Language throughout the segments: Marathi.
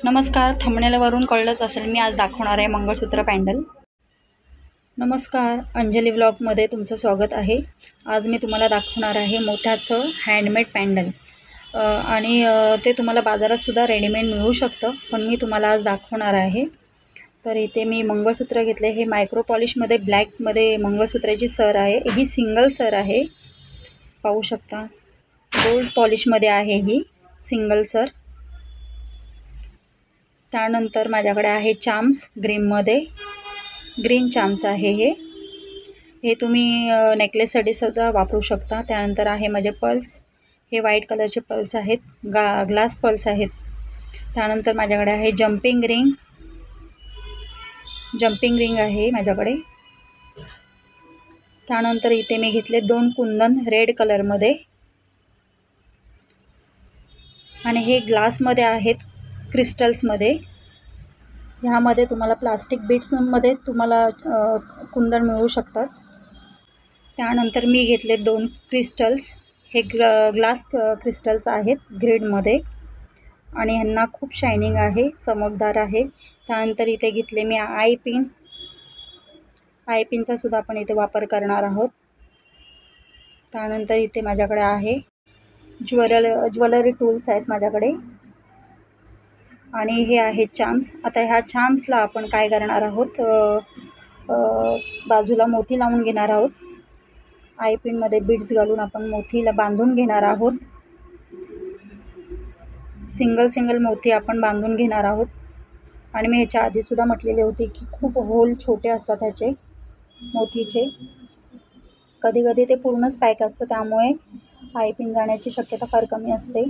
नमस्कार. थंबनेलवरून कळलंच असेल मी आज दाखवणार आहे मंगळसूत्र पॅन्डल. नमस्कार, अंजली व्लॉगमध्ये तुमचं स्वागत आहे. आज मी तुम्हाला दाखवणार आहे मोत्याचं हँडमेड पॅन्डल आणि ते तुम्हाला बाजारातसुद्धा रेडीमेड मिळू शकतं, पण मी तुम्हाला आज दाखवणार आहे. तर इथे मी मंगळसूत्र घेतले. हे मायक्रो पॉलिशमध्ये ब्लॅकमध्ये मंगळसूत्राची सर आहे. ही सिंगल सर आहे, पाहू शकता. गोल्ड पॉलिशमध्ये आहे ही सिंगल सर. त्यानंतर माझ्याकडे आहे चाम्स ग्रीन चाम्स आहे. हे तुम्ही नेकलेससाठी सुद्धा वापरू शकता. त्यानंतर आहे माझे पल्स. हे व्हाईट कलरचे पल्स आहेत, ग्लास पल्स आहेत. त्यानंतर माझ्याकडे आहे जम्पिंग रिंग आहे माझ्याकडे. त्यानंतर इथे मी घेतले 2 कुंदन रेड कलरमध्ये, आणि हे ग्लासमध्ये आहेत, क्रिस्टल्समध्ये. ह्यामध्ये तुम्हाला प्लास्टिक बीट्समध्ये तुम्हाला कुंदन मिळू शकतात. त्यानंतर मी घेतले 2 क्रिस्टल्स. हे ग्लास क्रिस्टल्स आहेत ग्रेडमध्ये, आणि ह्यांना खूप शायनिंग आहे, चमकदार आहे. त्यानंतर इथे घेतले मी आय पिनचा सुद्धा आपण इथे वापर करणार आहोत. त्यानंतर इथे माझ्याकडे आहे ज्वेलरी टूल्स आहेत माझ्याकडे, आणि हे आहे चाम्स. आता ह्या चाम्सला आपण काय करणार आहोत, बाजूला मोती लावून घेणार आहोत. आय पिनमध्ये बीड्स घालून आपण मोतीला बांधून घेणार आहोत. सिंगल मोती आपण बांधून घेणार आहोत. आणि मी ह्याच्या आधीसुद्धा म्हटलेले होते की खूप होल छोटे असतात ह्याचे मोतीचे. कधी ते पूर्णच पॅक असतं, त्यामुळे आय पिन जाण्याची शक्यता फार कमी असते.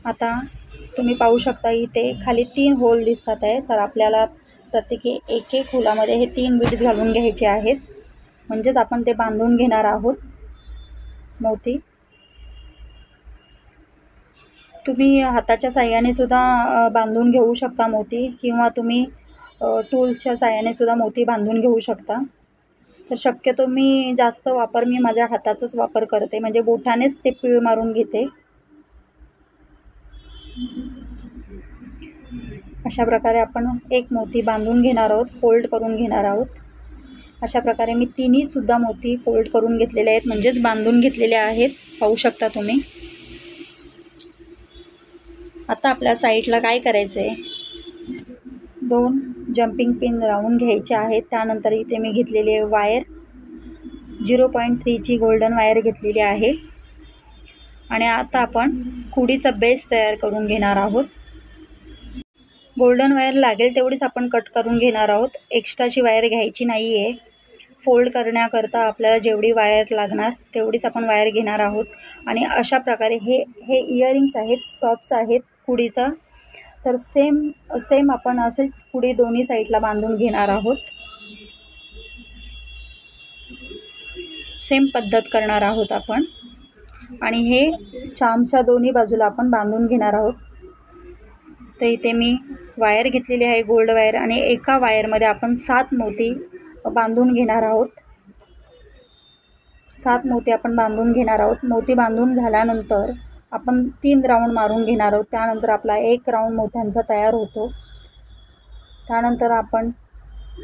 आता तुम्ही पाहू शकता इथे खाली 3 होल दिसतात आहे. तर आपल्याला प्रत्येकी एक होलामध्ये हे 3 बीड्स घालून घ्यायचे आहेत, म्हणजेच आपण ते बांधून घेणार आहोत मोती. तुम्ही हाताच्या साह्याने सुद्धा बांधून घेऊ शकता मोती, किंवा तुम्ही टूल्सच्या साह्याने सुद्धा मोती बांधून घेऊ शकता. तर शक्यतो मी माझ्या हाताचाच वापर करते, म्हणजे बोटानेच ते पीळ मारून घेते. अशा प्रकारे आपण एक मोती बांधून घेणार आहोत, फोल्ड करून घेणार आहोत. अशा प्रकारे मी तिन्हीसुद्धा मोती फोल्ड करून घेतलेले आहेत, म्हणजेच बांधून घेतलेले आहेत, पाहू शकता तुम्ही. आता आपल्या साईडला काय करायचं आहे, 2 जम्पिंग पिन लावून घ्यायचे आहेत. त्यानंतर इथे मी घेतलेली वायर 0.3ची गोल्डन वायर घेतलेली आहे. आणि आता आपण कुडीचा बेस तयार करून घेणार आहोत. गोल्डन वायर लागेल तेवढीच आपण कट करून घेणार आहोत, एक्स्ट्राची वायर घ्यायची नाही आहे. फोल्ड करण्याकरता आपल्याला जेवढी वायर लागणार तेवढीच आपण वायर घेणार आहोत. आणि अशा प्रकारे हे इयरिंग्स आहेत, टॉप्स आहेत कुडीचा. तर सेम आपण असेच कुडी दोन्ही साईडला बांधून घेणार आहोत. सेम पद्धत करणार आहोत आपण. आणि हे चामच्या दोन्ही बाजूला आपण बांधून घेणार आहोत. तर इथे मी वायर घेतलेली आहे, गोल्ड वायर, आणि एका वायरमध्ये आपण 7 मोती बांधून घेणार आहोत. 7 मोती आपण बांधून घेणार आहोत. मोती बांधून झाल्यानंतर आपण 3 राऊंड मारून घेणार आहोत. त्यानंतर आपला 1 राऊंड मोत्यांचा तयार होतो. त्यानंतर आपण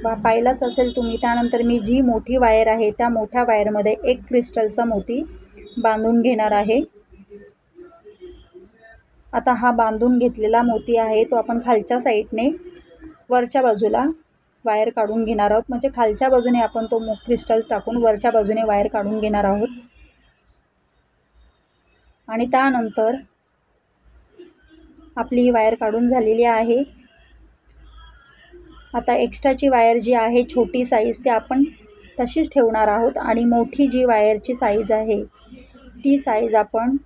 पाहिलंच असेल तुम्ही, त्यानंतर मी जी मोठी वायर आहे त्या मोठ्या वायरमध्ये 1 क्रिस्टलचा मोती बांधून घेणार आहे. आता हा बांधून घेतलेला मोती आहे तो आपण खालच्या साईडने वरच्या बाजूला वायर काढून घेणार आहोत. म्हणजे खालच्या बाजूने आपण तो क्रिस्टल टाकून वरच्या बाजूने वायर काढून घेणार आहोत. आणि त्यानंतर आपली ही वायर काढून झालेली आहे. आता एक्स्ट्राची वायर जी आहे छोटी साईज ती आपण तशीच ठेवणार आहोत, आणि मोठी जी वायरची साईज आहे ती साईज आपण,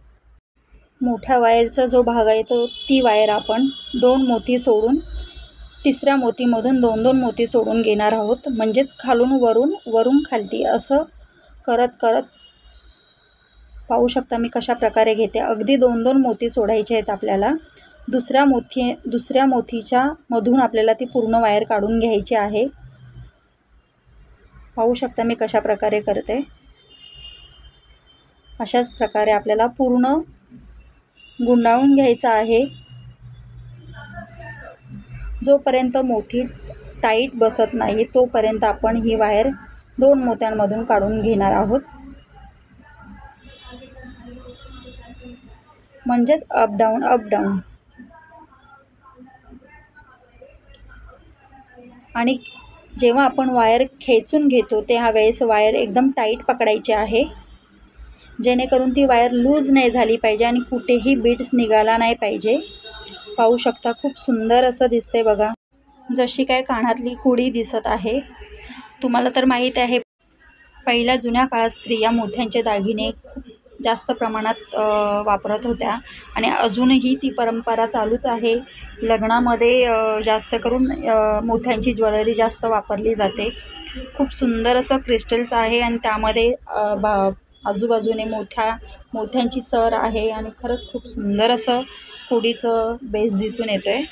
मोठ्या वायरचा जो भाग आहे ती वायर आपण 2 मोती सोडून, तिसऱ्या मोतीमधून 2 मोती सोडून घेणार आहोत. म्हणजेच खालून वरून खालती असं करत पाहू शकता मी कशा प्रकारे घेते. अगदी 2 मोती सोडायचे आहेत आपल्याला. दुसऱ्या मोतीच्या मधून आपल्याला ती पूर्ण वायर काढून घ्यायची आहे. पाहू शकता मी कशा प्रकारे करते. अशाच प्रकारे आपल्याला पूर्ण गुंडाळून घ्यायचा आहे। जोपर्यंत मोठी टाईट बसत नाही तोपर्यंत आपण ही वायर 2 मोत्यांमधून काढून घेणार आहोत, म्हणजेच अप डाऊन अप डाऊन। आणि जेव्हा आपण वायर खेचून घेतो त्या वेळेस वायर एकदम टाईट पकडायची आहे, जेणेकरून ती वायर लूज नाही झाली पाहिजे आणि कुठेही बीट्स निघाला नाही पाहिजे। पाहू शकता खूप सुंदर असं दिसते बघा, जशी काय कानातली कुडी दिसत आहे। तुम्हाला तर माहीत आहे पहिल्या जुन्या काळात स्त्रिया मोत्यांचे दागिने खूप जास्त प्रमाणात वापरत होत्या आणि अजूनही ती परंपरा चालूच आहे। लग्नामध्ये जास्त करून मोत्यांची ज्वेलरी जास्त वापरली जाते। खूप सुंदर असं क्रिस्टल्स आहे आणि त्यामध्ये आजूबाजूने मोत्यांची सर आहे आणि खरंच खूप सुंदर असं कुडीचं बेस दिसून येतोय।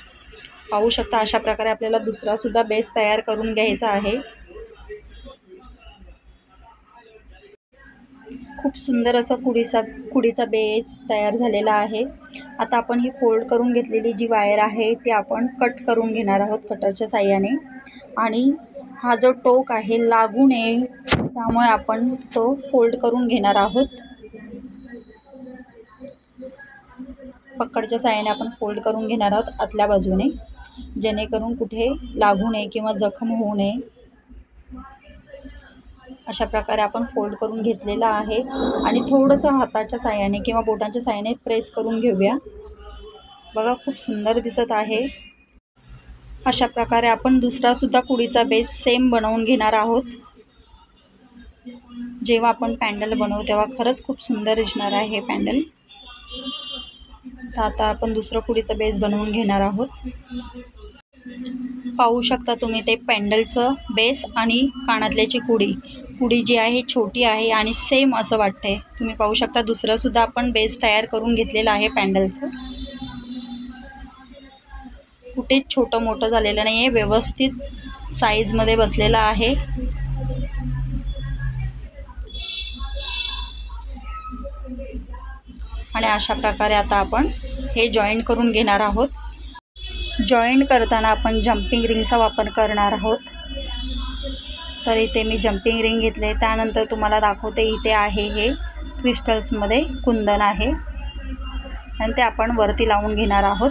पाहू शकता अशा प्रकारे आपल्याला दुसरा सुद्धा बेस तयार करून घ्यायचा आहे। खूप सुंदर असं कुडीचा बेस तयार झालेला आहे। आता आपण ही फोल्ड करून घेतलेली जी वायर आहे ती आपण कट करून घेणार आहोत कटरच्या साहाय्याने, आणि हा जो टोक आहे लागू नये त्यामुळे आपण तो फोल्ड करून घेणार आहोत। पकडच्या साहाय्याने आपण फोल्ड करून घेणार आहोत आतल्या बाजूने, जेणेकरून कुठे लागू नये किंवा जखम होऊ नये। अशा प्रकारे आपण फोल्ड करून घेतलेला आहे आणि थोडंसं हाताच्या साहाय्याने किंवा बोटांच्या साहाय्याने प्रेस करून घेऊया। बघा खूप सुंदर दिसत आहे। अशा प्रकारे आपण दुसरा सुद्धा कुडीचा बेस सेम बनवून घेणार आहोत। जेव्हा आपण पॅन्डल बनवू तेव्हा खरंच खूप सुंदर दिसणार आहे हे पॅन्डल। तर आता आपण दुसरं कुडीचा बेस बनवून घेणार आहोत। पाहू शकता तुम्ही ते पॅन्डलचं बेस आणि कानातल्याची कुडी जी आहे छोटी आहे आणि सेम असं वाटतंय। तुम्ही पाहू शकता दुसरं सुद्धा आपण बेस तयार करून घेतलेलं आहे पॅन्डलचं। कुठेच छोटं मोठं झालेलं नाही आहे, व्यवस्थित साईजमध्ये बसलेलं आहे। आणि अशा प्रकारे आता आपण हे जॉईंट करून घेणार आहोत। जॉईंट करताना आपण जंपिंग रिंगचा वापर करणार आहोत। तर इथे मी जंपिंग रिंग घेतले, त्यानंतर तुम्हाला दाखवते इथे आहे हे क्रिस्टल्समध्ये कुंदन आहे आणि ते आपण वरती लावून घेणार आहोत।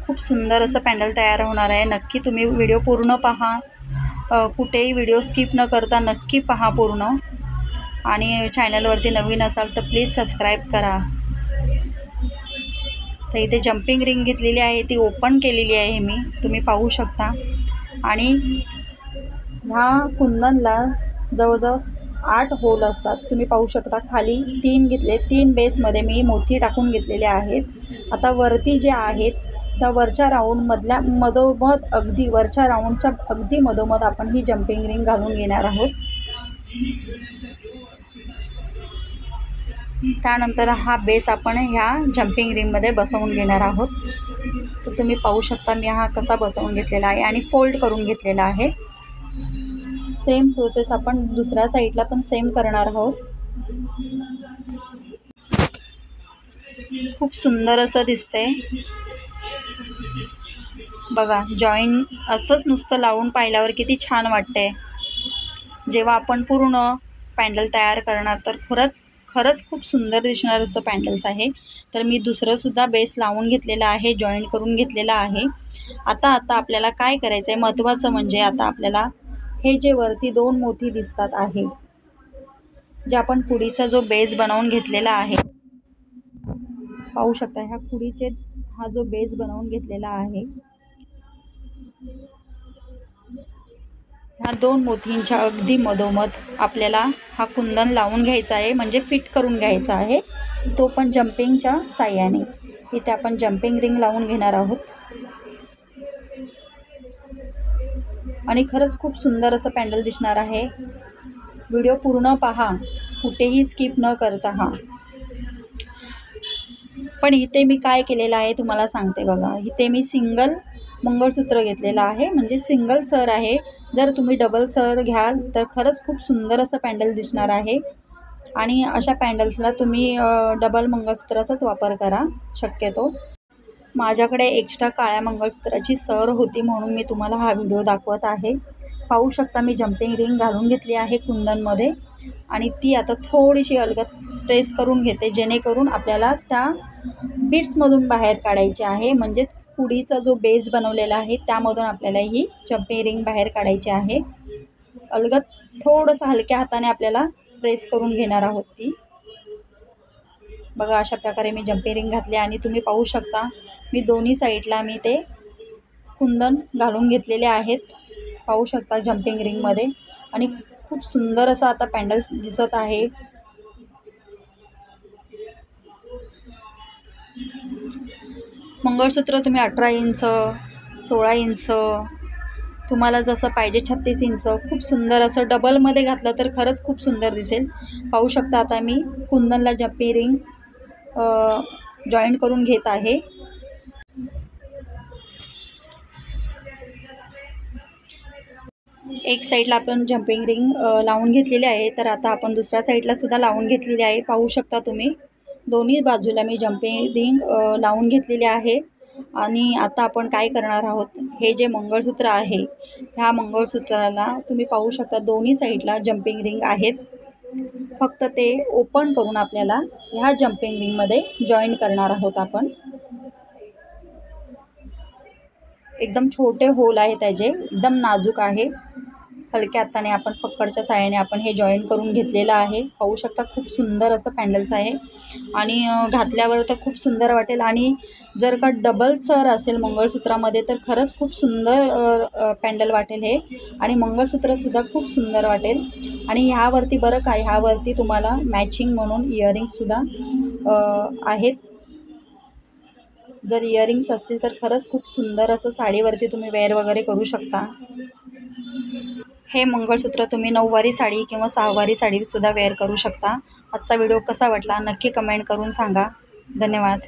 खूप सुंदर असं पॅन्डल तयार होणार आहे। नक्की तुम्ही व्हिडिओ पूर्ण पहा, कुठेही व्हिडिओ स्किप न करता नक्की पहा पूर्ण, आणि चॅनलवरती नवीन असाल तर प्लीज सबस्क्राईब करा। तर इथे जंपिंग रिंग घेतलेली आहे, ती ओपन केलेली आहे मी, तुम्ही पाहू शकता। आणि ह्या कुंदनला जवळजवळ 8 होल असतात, तुम्ही पाहू शकता। खाली 3 घेतले, 3 बेसमध्ये मी मोती टाकून घेतलेले आहेत। आता वरती जे आहेत त्या वरच्या राऊंडमधल्या मधोमध अगदी वरच्या राऊंडच्या अगदी मधोमध आपण ही जंपिंग रिंग घालून घेणार आहोत। त्यानंतर हा बेस आपण ह्या जंपिंग रिंगमध्ये बसवून घेणार आहोत। तर तुम्ही पाहू शकता मी हा कसा बसवून घेतलेला आहे आणि फोल्ड करून घेतलेला आहे। सेम प्रोसेस आपण दुसऱ्या साईडला पण सेम करणार आहोत। खूप सुंदर असं दिसतंय बघा। जॉईंट असंच नुसतं लावून पाहिल्यावर किती छान वाटतंय। जेव्हा आपण पूर्ण पॅन्डल तयार करणार तर खरंच खूप सुंदर दिसणार असं पॅन्डल्स आहे। तर मी दुसरं सुद्धा बेस लावून घेतलेला आहे, जॉईंट करून घेतलेला आहे। आता आपल्याला काय करायचं आहे, महत्त्वाचं म्हणजे आता आपल्याला हे जे वरती 2 मोती दिसतात आहे, जे आपण कुडीचा जो बेस बनवून घेतलेला आहे, पाहू शकता ह्या कुडीचे हा जो बेस बनवून घेतलेला आहे, ह्या 2 मोतींच्या अगदी मधोमध आपल्याला हा कुंदन लावून घ्यायचा आहे, म्हणजे फिट करून घ्यायचा आहे, तो पण जंपिंगच्या साहाय्याने। इथे आपण जंपिंग रिंग लावून घेणार आहोत आणि खरंच खूप सुंदर असं पॅन्डल दिसणार आहे। व्हिडिओ पूर्ण पहा, कुठेही स्किप न करता। पण इथे मी काय केलेलं आहे तुम्हाला सांगते बघा। इथे मी सिंगल मंगळसूत्र घेतलेलं आहे, म्हणजे सिंगल सर आहे। जर तुम्ही डबल सर घ्याल तर खरंच खूप सुंदर असं पॅन्डल दिसणार आहे। आणि अशा पॅन्डल्सला तुम्ही डबल मंगळसूत्राचाच वापर करा शक्यतो. माझ्याकडे एक्स्ट्रा काळ्या मंगळसूत्राची सर होती म्हणून मी तुम्हाला हा व्हिडिओ दाखवत आहे. पाहू शकता मी जम्पिंग रिंग घालून घेतली आहे कुंदनमध्ये आणि ती आता थोडीशी अलगद स्ट्रेस करून घेते, जेणेकरून आपल्याला त्या बीट्समधून बाहेर काढायची आहे. म्हणजेच पुडीचा जो बेस बनवलेला आहे त्यामधून आपल्याला ही जम्पिंग रिंग बाहेर काढायची आहे. अलगद थोडंसं हलक्या हाताने आपल्याला प्रेस करून घेणार आहोत ती. बघा अशा प्रकारे मी जम्पिंग रिंग घातली आणि तुम्ही पाहू शकता मी दोन्ही साईडला मी ते कुंदन घालून घेतलेले आहेत. पाहू शकता जम्पिंग रिंगमध्ये आणि खूप सुंदर असं आता पॅन्डल दिसत आहे. मंगळसूत्र तुम्ही 18 इंच, 16 इंच, तुम्हाला जसं पाहिजे 36 इंच, खूप सुंदर असं डबलमध्ये घातलं तर खरंच खूप सुंदर दिसेल. पाहू शकता आता मी कुंदनला जम्पिंग रिंग जॉईंट करून घेत आहे. एक साईडला आपण जम्पिंग रिंग लावून घेतलेली आहे, तर आता आपण दुसऱ्या साईडला सुद्धा लावून घेतलेली आहे. पाहू शकता तुम्ही दोन्ही बाजूला मी जम्पिंग रिंग लावून घेतलेली आहे. आणि आता आपण काय करणार आहोत, हे जे मंगळसूत्र आहे ह्या मंगळसूत्राला तुम्ही पाहू शकता दोन्ही साईडला जम्पिंग रिंग आहेत. फक्त ते ओपन करून आपल्याला ह्या जम्पिंग रिंगमध्ये जॉईन करणार आहोत आपण. एकदम छोटे होल आहे त्याचे, एकदम नाजूक आहे. हलक्या हाताने आपण पकडच्या साहाय्याने आपण हे जॉईन करून घेतलेलं आहे. पाहू शकता खूप सुंदर असं पॅन्डल्स आहे आणि घातल्यावर तर खूप सुंदर वाटेल. आणि जर का डबल सर असेल मंगळसूत्रामध्ये तर खरंच खूप सुंदर पॅन्डल वाटेल हे. आणि मंगळसूत्रसुद्धा खूप सुंदर वाटेल. आणि ह्यावरती बरं काय, ह्यावरती तुम्हाला मॅचिंग म्हणून इयरिंगसुद्धा आहेत. जर इयरिंग्स असतील तर खरंच खूप सुंदर असं साडीवरती तुम्ही वेअर वगैरे करू शकता. हे मंगळसूत्र तुम्ही 9वारी साडी किंवा 6वारी साडीसुद्धा वेअर करू शकता. आजचा व्हिडिओ कसा वाटला नक्की कमेंट करून सांगा. धन्यवाद.